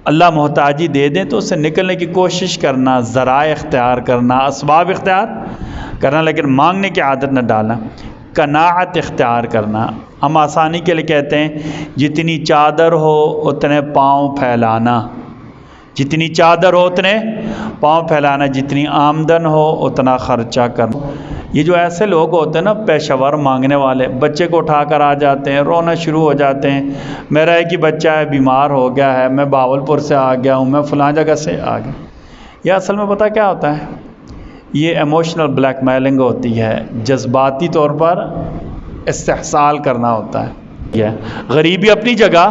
اللہ محتاجی دے دیں تو اس سے نکلنے کی کوشش کرنا، ذرائع اختیار کرنا، اسباب اختیار کرنا، لیکن مانگنے کی عادت نہ ڈالنا۔ قناعت اختیار کرنا، ہم آسانی کے لیے کہتے ہیں جتنی چادر ہو اتنے پاؤں پھیلانا، جتنی چادر ہو اتنے پاؤں پھیلانا، جتنی آمدن ہو اتنا خرچہ کرنا۔ یہ جو ایسے لوگ ہوتے ہیں نا پیشہ ور مانگنے والے، بچے کو اٹھا کر آ جاتے ہیں، رونا شروع ہو جاتے ہیں، میرا ایک ہی بچہ ہے بیمار ہو گیا ہے، میں بہاولپور سے آ گیا ہوں، میں فلاں جگہ سے آ گیا۔ یہ اصل میں پتہ کیا ہوتا ہے؟ یہ ایموشنل بلیک میلنگ ہوتی ہے، جذباتی طور پر استحصال کرنا ہوتا ہے۔ یہ غریبی اپنی جگہ،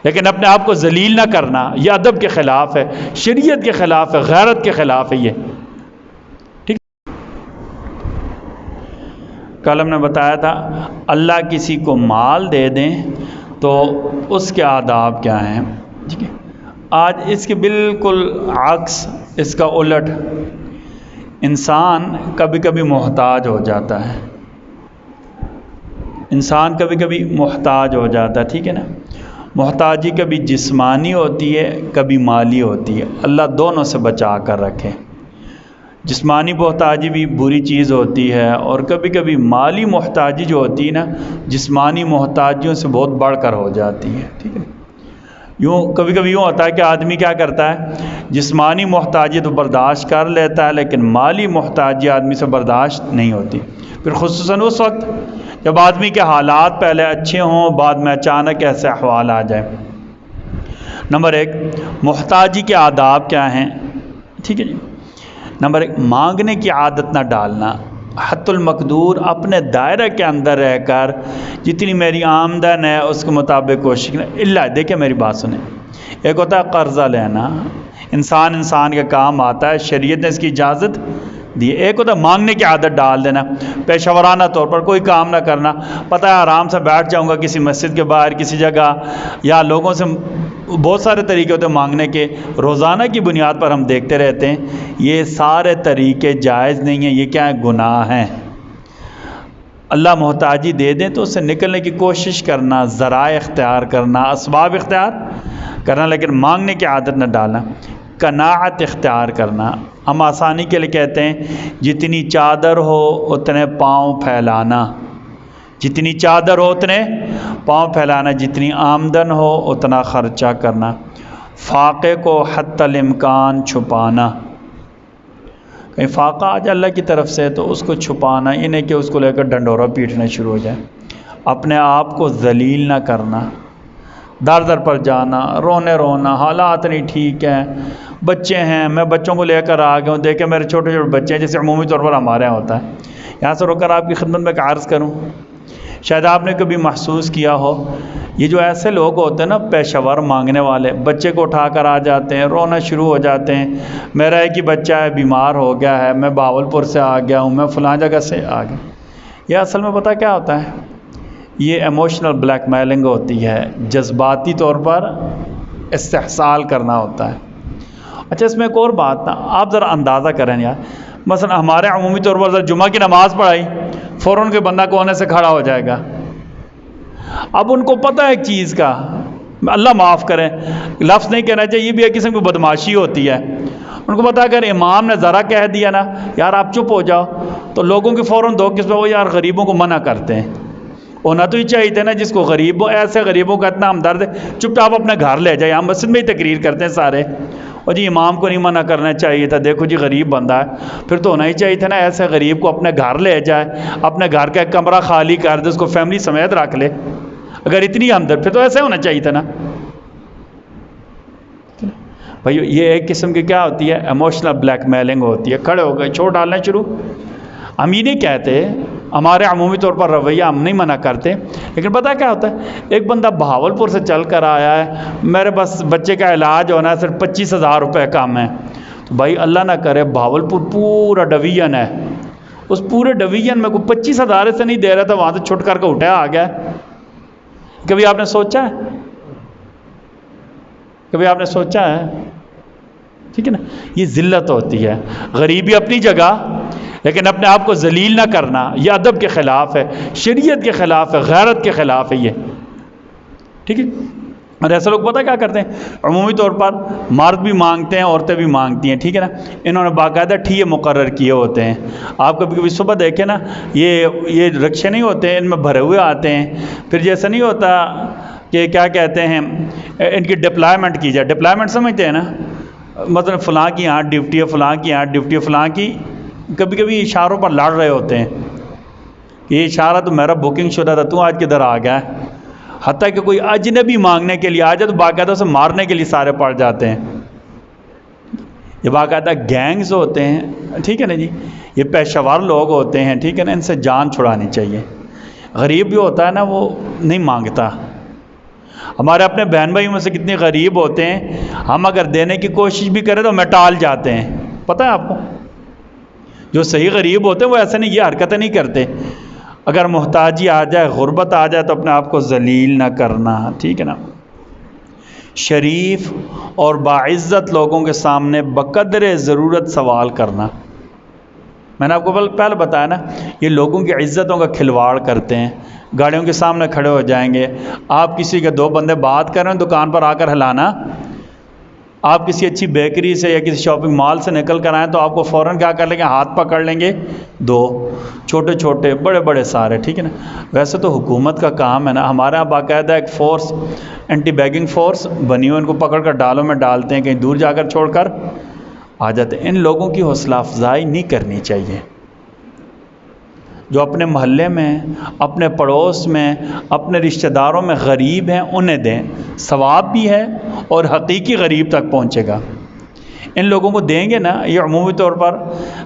لیکن اپنے آپ کو ذلیل نہ کرنا، یہ ادب کے خلاف ہے، شریعت کے خلاف ہے، غیرت کے خلاف ہے۔ یہ کل ہم نے بتایا تھا اللہ کسی کو مال دے دیں تو اس کے آداب کیا ہیں، ٹھیک ہے۔ آج اس کے بالکل عکس، اس کا الٹ، انسان کبھی کبھی محتاج ہو جاتا ہے، انسان کبھی کبھی محتاج ہو جاتا ہے، ٹھیک ہے نا۔ محتاجی کبھی جسمانی ہوتی ہے، کبھی مالی ہوتی ہے، اللہ دونوں سے بچا کر رکھے۔ جسمانی محتاجی بھی بری چیز ہوتی ہے، اور کبھی کبھی مالی محتاجی جو ہوتی ہے نا جسمانی محتاجیوں سے بہت بڑھ کر ہو جاتی ہے، ٹھیک ہے۔ یوں کبھی کبھی یوں ہوتا ہے کہ آدمی کیا کرتا ہے، جسمانی محتاجی تو برداشت کر لیتا ہے لیکن مالی محتاجی آدمی سے برداشت نہیں ہوتی، پھر خصوصاً اس وقت جب آدمی کے حالات پہلے اچھے ہوں، بعد میں اچانک ایسے احوال آ جائے۔ نمبر 1، محتاجی کے آداب کیا ہیں، ٹھیک ہے جی۔ نمبر 1، مانگنے کی عادت نہ ڈالنا، حت المقدور اپنے دائرہ کے اندر رہ کر جتنی میری آمدن ہے اس کے مطابق کوشش کرنا۔ اللہ دیکھیں میری بات سنیں، ایک ہوتا ہے قرضہ لینا، انسان کے کام آتا ہے، شریعت نے اس کی اجازت دی۔ ایک ہوتا ہے مانگنے کی عادت ڈال دینا، پیشہ ورانہ طور پر کوئی کام نہ کرنا، پتہ ہے آرام سے بیٹھ جاؤں گا کسی مسجد کے باہر کسی جگہ، یا لوگوں سے بہت سارے طریقے ہوتے ہیں مانگنے کے، روزانہ کی بنیاد پر ہم دیکھتے رہتے ہیں۔ یہ سارے طریقے جائز نہیں ہیں، یہ کیا ہے، گناہ ہیں۔ اللہ محتاجی دے دیں تو اس سے نکلنے کی کوشش کرنا، ذرائع اختیار کرنا، اسباب اختیار کرنا، لیکن مانگنے کی عادت نہ ڈالنا۔ قناعت اختیار کرنا، ہم آسانی کے لیے کہتے ہیں جتنی چادر ہو اتنے پاؤں پھیلانا، جتنی چادر ہو اتنے پاؤں پھیلانا، جتنی آمدن ہو اتنا خرچہ کرنا۔ فاقے کو حتی الامکان چھپانا، کہیں فاقہ آ جائے اللہ کی طرف سے تو اس کو چھپانا، یہ نہیں کہ اس کو لے کر ڈنڈورا پیٹنا شروع ہو جائے۔ اپنے آپ کو ذلیل نہ کرنا، در در پر جانا، رونا، حالات نہیں ٹھیک ہیں، بچے ہیں، میں بچوں کو لے کر آ گیا ہوں، دیکھیں میرے چھوٹے چھوٹے بچے ہیں، جیسے عمومی طور پر ہمارے یہاں ہوتا ہے۔ یہاں سے رک کر آپ کی خدمت میں ایک عرض کروں، شاید آپ نے کبھی محسوس کیا ہو، یہ جو ایسے لوگ ہوتے ہیں نا پیشہ ور مانگنے والے، بچے کو اٹھا کر آ جاتے ہیں، رونا شروع ہو جاتے ہیں، میرا ایک ہی بچہ ہے بیمار ہو گیا ہے، میں بہاولپور سے آ گیا ہوں، میں فلاں جگہ سے آ گیا۔ یہ اصل میں پتہ کیا ہوتا ہے؟ یہ ایموشنل بلیک میلنگ ہوتی ہے، جذباتی طور پر استحصال کرنا ہوتا ہے۔ اچھا اس میں ایک اور بات نا، آپ ذرا اندازہ کریں یار، مثلا ہمارے عمومی طور پر جمعہ کی نماز پڑھائی، فوراً کے بندہ کونے سے کھڑا ہو جائے گا۔ اب ان کو پتہ ہے ایک چیز کا، اللہ معاف کرے لفظ نہیں کہنا چاہیے، یہ بھی ایک قسم کی بدماشی ہوتی ہے۔ ان کو پتہ ہے اگر امام نے ذرا کہہ دیا نا یار آپ چپ ہو جاؤ، تو لوگوں کی فوراً دو قسمیں، وہ یار غریبوں کو منع کرتے ہیں۔ ہونا تو ہی چاہیے تھا نا، جس کو غریب ہو، ایسے غریبوں کا اتنا ہمدرد ہے، چپ چاپ اپنے گھر لے جائے۔ ہم مسجد میں ہی تقریر کرتے ہیں سارے، اور جی امام کو نہیں منع کرنا چاہیے تھا، دیکھو جی غریب بندہ ہے، پھر تو ہونا ہی چاہیے تھا نا ایسے غریب کو اپنے گھر لے جائے، اپنے گھر کا ایک کمرہ خالی کر دے، اس کو فیملی سمیت رکھ لے۔ اگر اتنی ہمدرد پھر تو ایسے ہونا چاہیے تھا نا بھائی۔ یہ ایک قسم کی کیا ہوتی ہے، ایموشنل بلیک میلنگ ہوتی ہے۔ کھڑے ہو گئے، چھوڑ ڈالنا شروع۔ ہم یہ نہیں کہتے، ہمارے عمومی طور پر رویہ ہم نہیں منع کرتے، لیکن پتہ کیا ہوتا ہے، ایک بندہ بہاولپور سے چل کر آیا ہے، میرے بس بچے کا علاج ہونا ہے، صرف 25,000 روپے کم ہے، تو بھائی اللہ نہ کرے بہاولپور پورا ڈویژن ہے، اس پورے ڈویژن میں کوئی 25,000 سے نہیں دے رہا تھا، وہاں سے چھٹ کر کے اٹھا آ گیا۔ کبھی آپ نے سوچا ہے؟ کبھی آپ نے سوچا ہے؟ ٹھیک ہے نا، یہ ذلت ہوتی ہے۔ غریبی اپنی جگہ، لیکن اپنے آپ کو ذلیل نہ کرنا، یہ ادب کے خلاف ہے، شریعت کے خلاف ہے، غیرت کے خلاف ہے یہ، ٹھیک ہے۔ اور ایسے لوگ پتہ کیا کرتے ہیں، عمومی طور پر مرد بھی مانگتے ہیں، عورتیں بھی مانگتی ہیں، ٹھیک ہے نا، انہوں نے باقاعدہ ٹھیے مقرر کیے ہوتے ہیں۔ آپ کبھی کبھی صبح دیکھیں نا، یہ رکشے نہیں ہوتے ہیں، ان میں بھرے ہوئے آتے ہیں، پھر جیسا نہیں ہوتا کہ کیا کہتے ہیں ان کی ڈپلائمنٹ کی جائے، ڈپلائمنٹ سمجھتے ہیں نا، مطلب فلاں کی یہاں ڈیوٹی ہے، فلاں کی یہاں ڈیوٹی ہے، فلاں کی، کبھی کبھی اشاروں پر لڑ رہے ہوتے ہیں، یہ اشارہ تو میرا بکنگ شدہ تھا، تو آج کدھر آ گیا ہے، حتیٰ کہ کوئی اجنبی مانگنے کے لیے آ جائے تو باقاعدہ اسے مارنے کے لیے سارے پڑ جاتے ہیں۔ یہ باقاعدہ گینگز ہوتے ہیں، ٹھیک ہے نا جی، یہ پیشہ ور لوگ ہوتے ہیں، ٹھیک ہے نا، ان سے جان چھڑانی چاہیے۔ غریب بھی ہوتا ہے نا، وہ نہیں مانگتا۔ ہمارے اپنے بہن بھائیوں میں سے کتنے غریب ہوتے ہیں، ہم اگر دینے کی کوشش بھی کریں تو ہمیں ٹال جاتے ہیں، پتہ ہے آپ کو؟ جو صحیح غریب ہوتے ہیں وہ ایسے نہیں، یہ حرکتیں نہیں کرتے۔ اگر محتاجی آ جائے، غربت آ جائے تو اپنے آپ کو ذلیل نہ کرنا، ٹھیک ہے نا۔ شریف اور باعزت لوگوں کے سامنے بقدر ضرورت سوال کرنا، میں نے آپ کو پہلے بتایا نا، یہ لوگوں کی عزتوں کا کھلواڑ کرتے ہیں، گاڑیوں کے سامنے کھڑے ہو جائیں گے، آپ کسی کے دو بندے بات کر رہے ہیں، دکان پر آ کر ہلانا، آپ کسی اچھی بیکری سے یا کسی شاپنگ مال سے نکل کر آئیں تو آپ کو فوراً کیا کر لیں گے، ہاتھ پکڑ لیں گے، دو چھوٹے چھوٹے بڑے بڑے سارے، ٹھیک ہے نا۔ ویسے تو حکومت کا کام ہے نا، ہمارے یہاں باقاعدہ ایک فورس، اینٹی بیگنگ فورس بنی ہوئی، ان کو پکڑ کر ڈالوں میں ڈالتے ہیں، کہیں دور جا کر چھوڑ کر آ جاتے ہیں۔ ان لوگوں کی حوصلہ افزائی نہیں کرنی چاہیے۔ جو اپنے محلے میں، اپنے پڑوس میں، اپنے رشتہ داروں میں غریب ہیں انہیں دیں، ثواب بھی ہے اور حقیقی غریب تک پہنچے گا۔ ان لوگوں کو دیں گے نا، یہ عمومی طور پر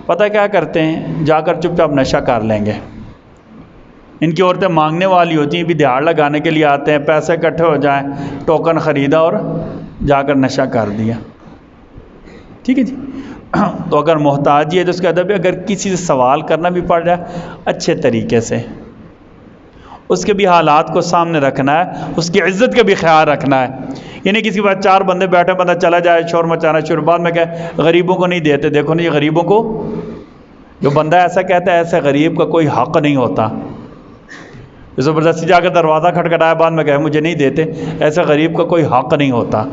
پتہ کیا کرتے ہیں، جا کر چپ چاپ نشہ کر لیں گے۔ ان کی عورتیں مانگنے والی ہوتی ہیں، بھی دیہڑ لگانے کے لیے آتے ہیں، پیسے اکٹھے ہو جائیں، ٹوکن خریدا اور جا کر نشہ کر دیا، ٹھیک ہے جی۔ تو اگر محتاجی ہے تو اس کا ادب ہے، اگر کسی سے سوال کرنا بھی پڑ جائے اچھے طریقے سے، اس کے بھی حالات کو سامنے رکھنا ہے، اس کی عزت کا بھی خیال رکھنا ہے۔ یعنی کسی کے بعد چار بندے بیٹھے، بندہ چلا جائے، شور مچانا شروع، بعد میں کہ غریبوں کو نہیں دیتے، دیکھو نا، یہ غریبوں کو، جو بندہ ایسا کہتا ہے ایسے غریب کا کوئی حق نہیں ہوتا۔ زبردستی جا کر دروازہ کھٹکھٹایا، بعد میں کہے مجھے نہیں دیتے، ایسے غریب کا کوئی حق نہیں ہوتا۔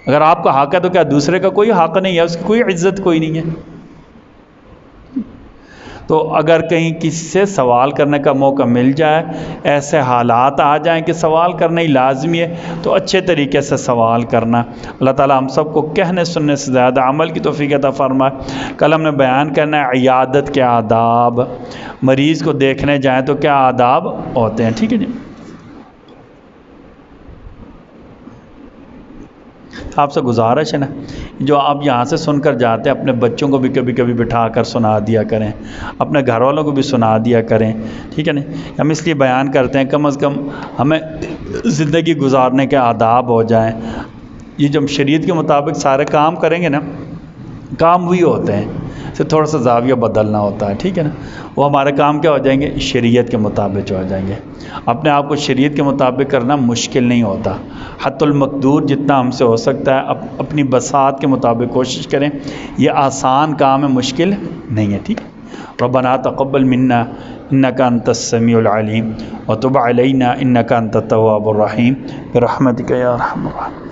اگر آپ کا حق ہے تو کیا دوسرے کا کوئی حق نہیں ہے، اس کی کوئی عزت کوئی نہیں ہے۔ تو اگر کہیں کسی سے سوال کرنے کا موقع مل جائے، ایسے حالات آ جائیں کہ سوال کرنا ہی لازمی ہے، تو اچھے طریقے سے سوال کرنا۔ اللہ تعالیٰ ہم سب کو کہنے سننے سے زیادہ عمل کی توفیق عطا فرمائے۔ کل ہم نے بیان کرنا ہے عیادت کے آداب، مریض کو دیکھنے جائیں تو کیا آداب ہوتے ہیں، ٹھیک ہے جی۔ آپ سے گزارش ہے نا، جو آپ یہاں سے سن کر جاتے ہیں، اپنے بچوں کو بھی کبھی کبھی بٹھا کر سنا دیا کریں، اپنے گھر والوں کو بھی سنا دیا کریں، ٹھیک ہے نا۔ ہم اس لیے بیان کرتے ہیں کم از کم ہمیں زندگی گزارنے کے آداب ہو جائیں۔ یہ جب شریعت کے مطابق سارے کام کریں گے نا، کام وہی ہوتے ہیں، صرف تھوڑا سا زاویہ بدلنا ہوتا ہے، ٹھیک ہے نا۔ وہ ہمارے کام کیا ہو جائیں گے، شریعت کے مطابق ہو جائیں گے۔ اپنے آپ کو شریعت کے مطابق کرنا مشکل نہیں ہوتا، حتی المقدور جتنا ہم سے ہو سکتا ہے اپنی بساط کے مطابق کوشش کریں، یہ آسان کام ہے، مشکل نہیں ہے، ٹھیک ہے۔ ربنا تقبل منا انک انت السمیع العلیم وتب علینا انک انت التواب الرحیم برحمتک یا ارحم الراحمین۔